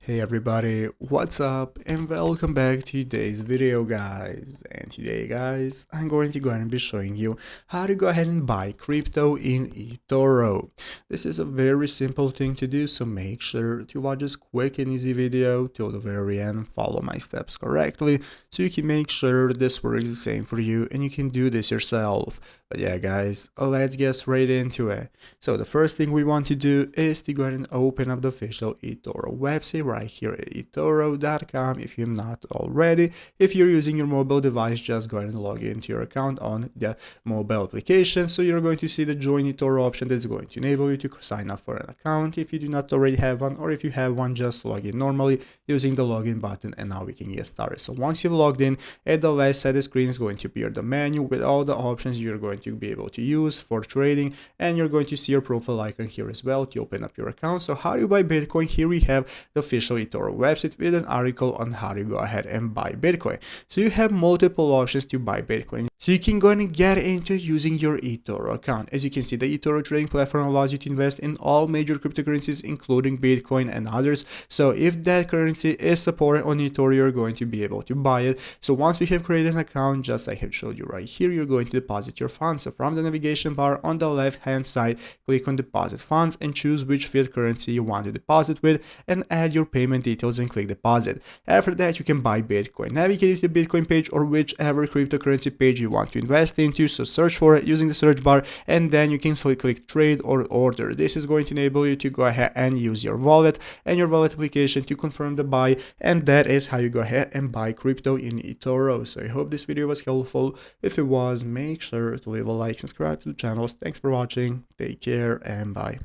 Hey everybody, what's up and welcome back to today's video guys. And today guys, I'm going to go ahead and be showing you how to go ahead and buy crypto in eToro. This is a very simple thing to do, so make sure to watch this quick and easy video till the very end, follow my steps correctly so you can make sure this works the same for you and you can do this yourself. But yeah guys, let's get straight into it. So the first thing we want to do is to go ahead and open up the official eToro website right here at eToro.com if you're not already. If you're using your mobile device, just go ahead and log into your account on the mobile application. So you're going to see the join eToro option that's going to enable you to sign up for an account if you do not already have one, or if you have one, just log in normally using the login button, and now we can get started. So once you've logged in, at the left side of the screen is going to appear the menu with all the options you're going to be able to use for trading, and you're going to see your profile icon here as well to open up your account. So how do you buy Bitcoin? Here we have the official eToro website with an article on how to go ahead and buy Bitcoin. So you have multiple options to buy Bitcoin. So you can go ahead and get into using your eToro account. As you can see, the eToro trading platform allows you to invest in all major cryptocurrencies, including Bitcoin and others. So if that currency is supported on eToro, you're going to be able to buy it. So once we have created an account, just like I have showed you right here, you're going to deposit your funds. So from the navigation bar on the left hand side, click on deposit funds and choose which fiat currency you want to deposit with, and add your payment details and click deposit. After that, you can buy Bitcoin. Navigate to the Bitcoin page or whichever cryptocurrency page you want to invest into. So search for it using the search bar, and then you can click trade or order. This is going to enable you to go ahead and use your wallet and your wallet application to confirm the buy, and that is how you go ahead and buy crypto in eToro. So I hope this video was helpful. If it was, make sure to leave a like, subscribe to the channel. Thanks for watching, take care, and bye.